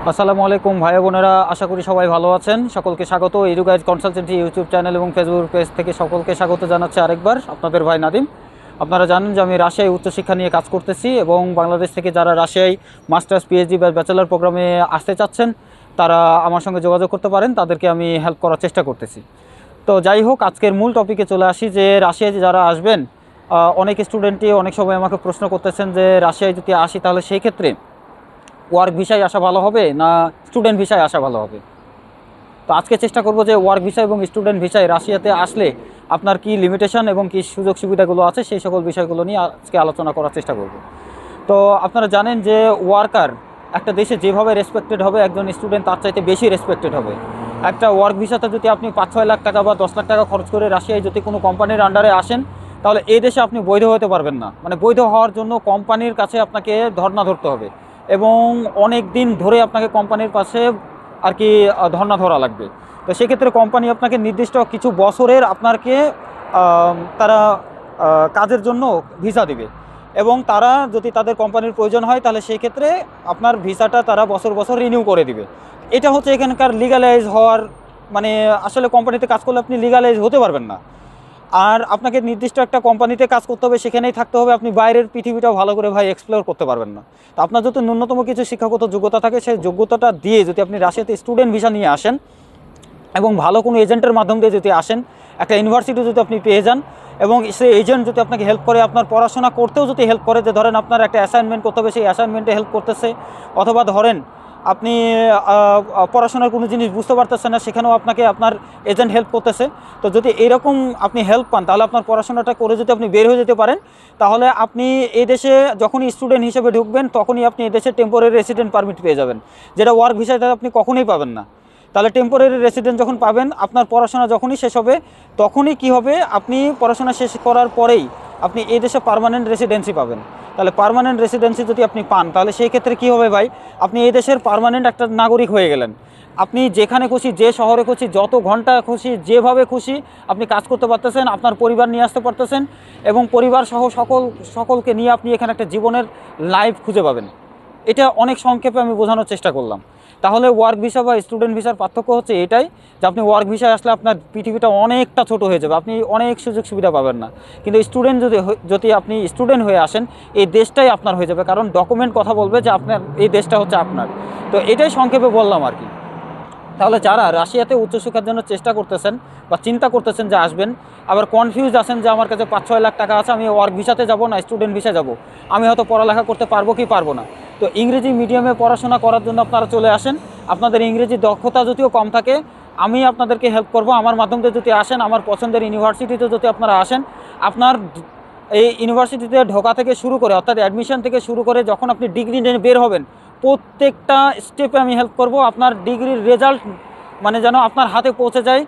আসসালামু আলাইকুম ভাই বোনেরা, আশা করি সবাই ভালো আছেন। সকলকে স্বাগত এডুগাইড কনসালটেন্সি ইউটিউব চ্যানেল এবং ফেসবুক পেজ থেকে সকলকে স্বাগত জানাচ্ছি আরেকবার। আপনাদের ভাই নাদিম। আপনারা জানেন যে আমি রাজশাহী উচ্চশিক্ষা নিয়ে কাজ করতেছি এবং বাংলাদেশ থেকে যারা রাজশাহী মাস্টার্স পিএইচডি বা ব্যাচেলর প্রোগ্রামে আসতে চাচ্ছেন তারা আমার সঙ্গে যোগাযোগ করতে পারেন, তাদেরকে আমি হেল্প করার চেষ্টা করতেছি। তো যাই হোক, আজকের মূল টপিকে চলে আসি যে রাজশাহী যারা আসবেন, অনেক স্টুডেন্টই অনেক সময় আমাকে প্রশ্ন করতেছেন যে রাজশাহী যদি আসি তাহলে সেই ক্ষেত্রে ওয়ার্ক ভিসায় আসা ভালো হবে না স্টুডেন্ট ভিসায় আসা ভালো হবে। তো আজকে চেষ্টা করব যে ওয়ার্ক ভিসা এবং স্টুডেন্ট ভিসায় রাশিয়াতে আসলে আপনার কি লিমিটেশন এবং কি সুযোগ সুবিধাগুলো আছে সেই সকল বিষয়গুলো নিয়ে আজকে আলোচনা করার চেষ্টা করব। তো আপনারা জানেন যে ওয়ার্কার একটা দেশে যেভাবে রেসপেক্টেড হবে, একজন স্টুডেন্ট তার চাইতে বেশি রেসপেক্টেড হবে। একটা ওয়ার্ক ভিসাতে যদি আপনি 5-6 লাখ টাকা বা 10 লাখ টাকা খরচ করে রাশিয়ায় যদি কোনো কোম্পানির আন্ডারে আসেন, তাহলে এই দেশে আপনি বৈধ হতে পারবেন না। মানে বৈধ হওয়ার জন্য কোম্পানির কাছে আপনাকে ধর্ণা ধরতে হবে এবং অনেক দিন ধরে আপনাকে কোম্পানির পাশে আর কি ধর্ণা ধরা লাগবে। তো সেক্ষেত্রে কোম্পানি আপনাকে নির্দিষ্ট কিছু বছরের আপনাকে তারা কাজের জন্য ভিসা দেবে এবং তারা যদি তাদের কোম্পানির প্রয়োজন হয় তাহলে সেই ক্ষেত্রে আপনার ভিসাটা তারা বছর বছর রিনিউ করে দিবে। এটা হচ্ছে এখানকার লিগালাইজ হওয়ার, মানে আসলে কোম্পানিতে কাজ করলে আপনি লিগালাইজ হতে পারবেন না। আর আপনাকে নির্দিষ্ট একটা কোম্পানিতে কাজ করতে হবে, সেখানেই থাকতে হবে, আপনি বাইরের পৃথিবীটাও ভালো করে ভাই এক্সপ্লোর করতে পারবেন না। তো আপনার যদি ন্যূনতম কিছু শিক্ষাগত যোগ্যতা থাকে, সেই যোগ্যতাটা দিয়ে যদি আপনি রাশিয়াতে স্টুডেন্ট ভিসা নিয়ে আসেন এবং ভালো কোনো এজেন্টের মাধ্যম দিয়ে যদি আসেন, একটা ইউনিভার্সিটি যদি আপনি পেয়ে যান এবং সেই এজেন্ট যদি আপনাকে হেল্প করে, আপনার পড়াশোনা করতেও যদি হেল্প করে, যে ধরেন আপনার একটা অ্যাসাইনমেন্ট করতে হবে, সেই অ্যাসাইনমেন্টে হেল্প করতেছে, অথবা ধরেন আপনি পড়াশোনার কোনো জিনিস বুঝতে পারতেছেন না, সেখানেও আপনাকে আপনার এজেন্ট হেল্প করতেছে। তো যদি এরকম আপনি হেল্প পান, তাহলে আপনার পড়াশোনাটা করে যদি আপনি বের হয়ে যেতে পারেন, তাহলে আপনি এই দেশে যখনই স্টুডেন্ট হিসেবে ঢুকবেন তখনই আপনি এই দেশে টেম্পোরারি রেসিডেন্ট পারমিট পেয়ে যাবেন, যেটা ওয়ার্ক ভিসাতে আপনি কখনোই পাবেন না। তাহলে টেম্পোরারি রেসিডেন্ট যখন পাবেন, আপনার পড়াশোনা যখনই শেষ হবে তখনই কি হবে, আপনি পড়াশোনা শেষ করার পরেই আপনি এই দেশে পার্মানেন্ট রেসিডেন্সি পাবেন। তাহলে পার্মানেন্ট রেসিডেন্সি যদি আপনি পান, তাহলে সেই ক্ষেত্রে কী হবে ভাই, আপনি এই দেশের পার্মানেন্ট একটা নাগরিক হয়ে গেলেন। আপনি যেখানে খুশি, যে শহরে খুশি, যত ঘন্টা খুশি, যেভাবে খুশি আপনি কাজ করতে পারতেছেন, আপনার পরিবার নিয়ে আসতে পারতেছেন এবং পরিবার সহ সকলকে নিয়ে আপনি এখানে একটা জীবনের লাইফ খুঁজে পাবেন। এটা অনেক সংক্ষেপে আমি বোঝানোর চেষ্টা করলাম। তাহলে ওয়ার্ক ভিসা বা স্টুডেন্ট ভিসার পার্থক্য হচ্ছে এটাই, যে আপনি ওয়ার্ক ভিসায় আসলে আপনার পৃথিবীটা অনেকটা ছোট হয়ে যাবে, আপনি অনেক সুযোগ সুবিধা পাবেন না। কিন্তু স্টুডেন্ট যদি আপনি স্টুডেন্ট হয়ে আসেন, এই দেশটাই আপনার হয়ে যাবে, কারণ ডকুমেন্ট কথা বলবে যে আপনার এই দেশটা হচ্ছে আপনার। তো এটাই সংক্ষেপে বললাম আর কি। তাহলে যারা রাশিয়াতে উচ্চশিক্ষার জন্য চেষ্টা করতেছেন বা চিন্তা করতেছেন যে আসবেন, আবার কনফিউজ আছেন যে আমার কাছে 5-6 লাখ টাকা আছে, আমি ওয়ার্ক ভিসাতে যাব না স্টুডেন্ট ভিসা যাব, আমি হয়তো পড়ালেখা করতে পারবো কি পারবো না, তো ইংরেজি মিডিয়ামে পড়াশোনা করার জন্য আপনারা চলে আসেন। আপনাদের ইংরেজি দক্ষতা যদিও কম থাকে, আমি আপনাদেরকে হেল্প করব। আমার মাধ্যমে যদি আসেন, আমার পছন্দের ইউনিভার্সিটিতে যদি আপনারা আসেন, আপনার এই ইউনিভার্সিটিতে ঢোকা থেকে শুরু করে, অর্থাৎ অ্যাডমিশন থেকে শুরু করে যখন আপনি ডিগ্রি নিয়ে বের হবেন, প্রত্যেকটা স্টেপে আমি হেল্প করব। আপনার ডিগ্রির রেজাল্ট মানে যেন আপনার হাতে পৌঁছে যায়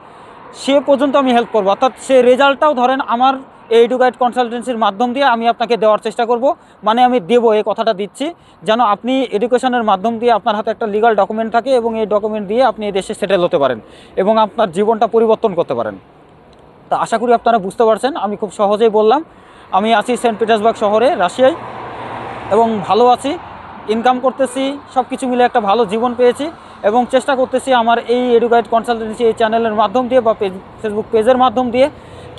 সে পর্যন্ত আমি হেল্প করব। অর্থাৎ সে রেজাল্টটাও ধরেন আমার এই এডুগাইড কনসালটেন্সির মাধ্যম দিয়ে আমি আপনাকে দেওয়ার চেষ্টা করব। মানে আমি দেবো, এই কথাটা দিচ্ছি, যেন আপনি এডুকেশনের মাধ্যম দিয়ে আপনার হাতে একটা লিগাল ডকুমেন্ট থাকে এবং এই ডকুমেন্ট দিয়ে আপনি এই দেশে সেটেল হতে পারেন এবং আপনার জীবনটা পরিবর্তন করতে পারেন। তো আশা করি আপনারা বুঝতে পারছেন, আমি খুব সহজেই বললাম। আমি আছি সেন্ট পিটার্সবার্গ শহরে, রাশিয়ায়, এবং ভালো আছি, ইনকাম করতেছি, সব কিছু মিলে একটা ভালো জীবন পেয়েছি এবং চেষ্টা করতেছি আমার এই এডুগাইড কনসালটেন্সি এই চ্যানেলের মাধ্যম দিয়ে বা ফেসবুক পেজের মাধ্যম দিয়ে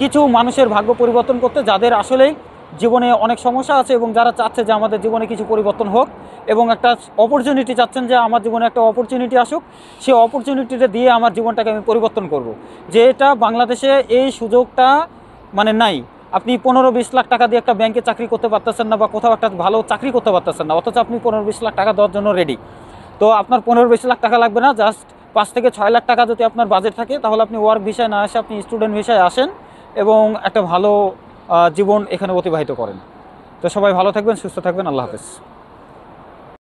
কিছু মানুষের ভাগ্য পরিবর্তন করতে, যাদের আসলেই জীবনে অনেক সমস্যা আছে এবং যারা চাচ্ছে যে আমাদের জীবনে কিছু পরিবর্তন হোক এবং একটা অপরচুনিটি চাচ্ছেন যে আমার জীবনে একটা অপরচুনিটি আসুক, সেই অপরচুনিটিটা দিয়ে আমার জীবনটাকে আমি পরিবর্তন করব। যেটা বাংলাদেশে এই সুযোগটা মানে নাই। আপনি 15-20 লাখ টাকা দিয়ে একটা ব্যাংকে চাকরি করতে পারতেছেন না বা কোথাও একটা ভালো চাকরি করতে পারতেছেন না, অথচ আপনি 15-20 লাখ টাকা দেওয়ার জন্য রেডি। তো আপনার 15-20 লাখ টাকা লাগবে না, জাস্ট 5-6 লাখ টাকা যদি আপনার বাজেট থাকে, তাহলে আপনি ওয়ার্ক ভিসায় না এসে আপনি স্টুডেন্ট ভিসায় আসেন এবং একটা ভালো জীবন এখানে অতিবাহিত করেন। তো সবাই ভালো থাকবেন, সুস্থ থাকবেন, আল্লাহ হাফেজ।